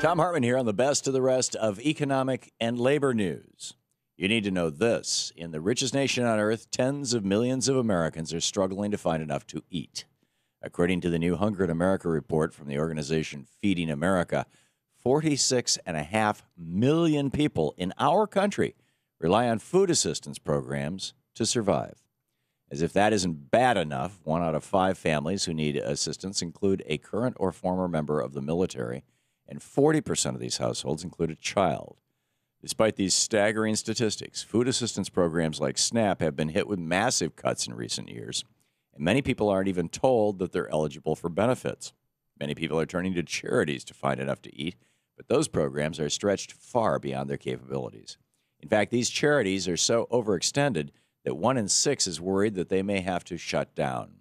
Thom Hartmann here on the best of the rest of economic and labor news. You need to know this. In the richest nation on earth, tens of millions of Americans are struggling to find enough to eat. According to the new Hunger in America report from the organization Feeding America, 46.5 million people in our country rely on food assistance programs to survive. As if that isn't bad enough, 1 out of 5 families who need assistance include a current or former member of the military, and 40% of these households include a child. Despite these staggering statistics, food assistance programs like SNAP have been hit with massive cuts in recent years, and many people aren't even told that they're eligible for benefits. Many people are turning to charities to find enough to eat, but those programs are stretched far beyond their capabilities. In fact, these charities are so overextended that 1 in 6 is worried that they may have to shut down.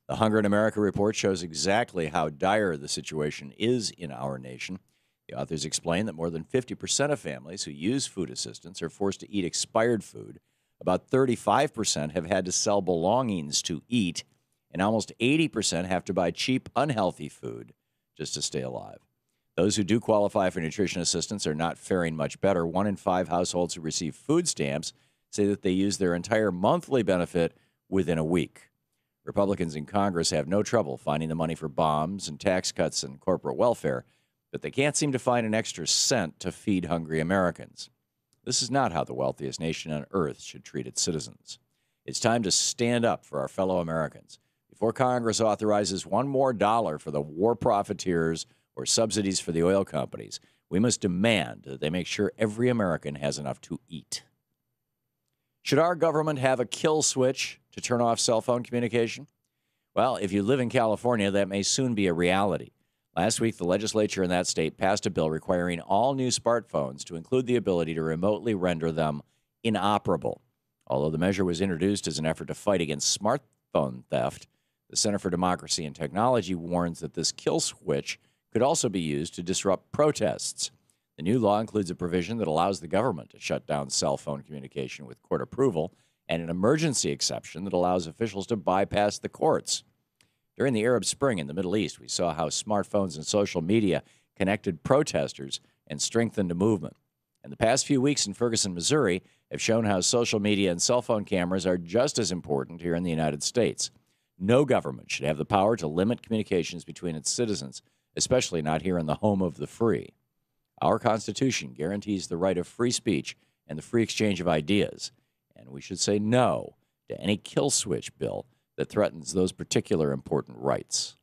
The Hunger in America report shows exactly how dire the situation is in our nation. The authors explain that more than 50% of families who use food assistance are forced to eat expired food. About 35% have had to sell belongings to eat, and almost 80% have to buy cheap, unhealthy food just to stay alive. Those who do qualify for nutrition assistance are not faring much better. 1 in 5 households who receive food stamps say that they use their entire monthly benefit within a week. Republicans in Congress have no trouble finding the money for bombs and tax cuts and corporate welfare, but they can't seem to find an extra cent to feed hungry Americans. This is not how the wealthiest nation on earth should treat its citizens. It's time to stand up for our fellow Americans. Before Congress authorizes $1 more for the war profiteers or subsidies for the oil companies, we must demand that they make sure every American has enough to eat. Should our government have a kill switch to turn off cell phone communication? Well, if you live in California, that may soon be a reality. Last week, the legislature in that state passed a bill requiring all new smartphones to include the ability to remotely render them inoperable. Although the measure was introduced as an effort to fight against smartphone theft, the Center for Democracy and Technology warns that this kill switch could also be used to disrupt protests. The new law includes a provision that allows the government to shut down cell phone communication with court approval, and an emergency exception that allows officials to bypass the courts. During the Arab Spring in the Middle East, we saw how smartphones and social media connected protesters and strengthened a movement. And the past few weeks in Ferguson, Missouri, have shown how social media and cell phone cameras are just as important here in the United States. No government should have the power to limit communications between its citizens, especially not here in the home of the free. Our Constitution guarantees the right of free speech and the free exchange of ideas, and we should say no to any kill switch bill that threatens those particular important rights.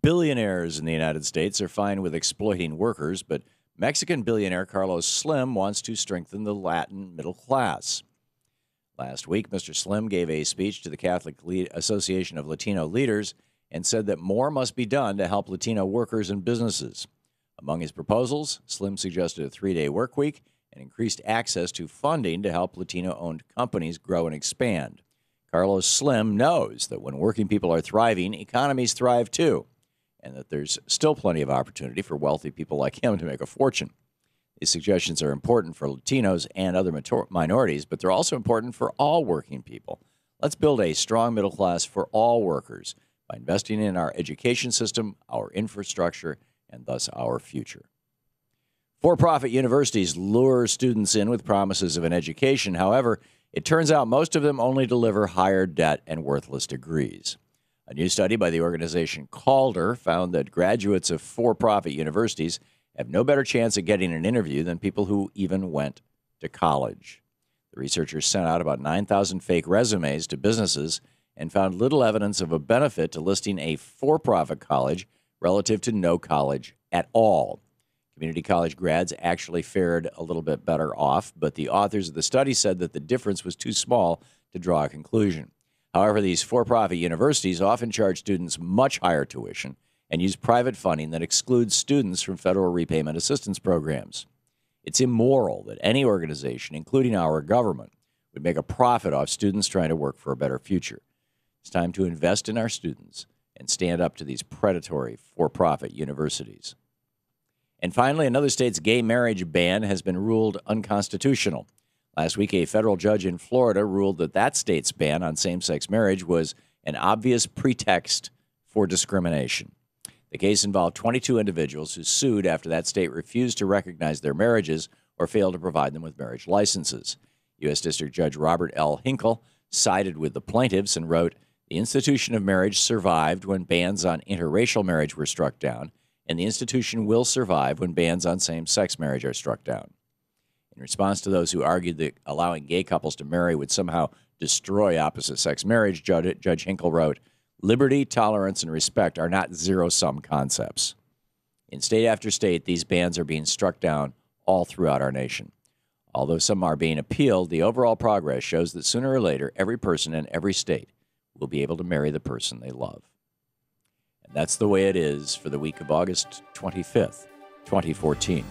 Billionaires in the United States are fine with exploiting workers, but Mexican billionaire Carlos Slim wants to strengthen the Latin middle class. Last week, Mr. Slim gave a speech to the Catholic Association of Latino Leaders and said that more must be done to help Latino workers and businesses. Among his proposals, Slim suggested a 3-day work week and increased access to funding to help Latino-owned companies grow and expand. Carlos Slim knows that when working people are thriving, economies thrive too, and that there's still plenty of opportunity for wealthy people like him to make a fortune. These suggestions are important for Latinos and other minorities, but they're also important for all working people. Let's build a strong middle class for all workers by investing in our education system, our infrastructure, and thus our future. For-profit universities lure students in with promises of an education. However, it turns out most of them only deliver higher debt and worthless degrees. A new study by the organization Calder found that graduates of for-profit universities have no better chance at getting an interview than people who even went to college. The researchers sent out about 9,000 fake resumes to businesses and found little evidence of a benefit to listing a for-profit college relative to no college at all. Community college grads actually fared a little bit better off, but the authors of the study said that the difference was too small to draw a conclusion. However, these for-profit universities often charge students much higher tuition and use private funding that excludes students from federal repayment assistance programs. It's immoral that any organization, including our government, would make a profit off students trying to work for a better future. It's time to invest in our students and stand up to these predatory for-profit universities. And finally, another state's gay marriage ban has been ruled unconstitutional. Last week, a federal judge in Florida ruled that that state's ban on same-sex marriage was an obvious pretext for discrimination. The case involved 22 individuals who sued after that state refused to recognize their marriages or failed to provide them with marriage licenses. U.S. District Judge Robert L. Hinkle sided with the plaintiffs and wrote, "The institution of marriage survived when bans on interracial marriage were struck down, and the institution will survive when bans on same-sex marriage are struck down." In response to those who argued that allowing gay couples to marry would somehow destroy opposite-sex marriage, Judge Hinkle wrote, "Liberty, tolerance, and respect are not zero-sum concepts. In state after state, these bans are being struck down all throughout our nation. Although some are being appealed, the overall progress shows that sooner or later, every person in every state will be able to marry the person they love." And that's the way it is for the week of August 25th, 2014.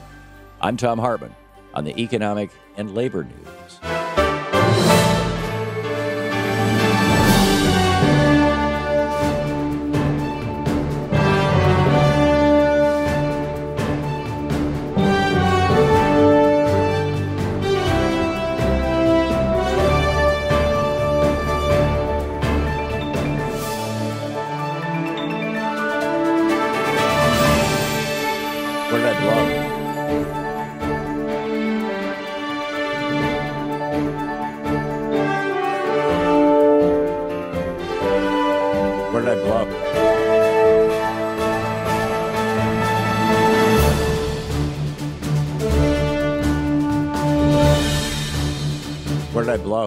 I'm Thom Hartmann on the Economic and Labor News. Where did I blow? Where did I blow? Where did I blow?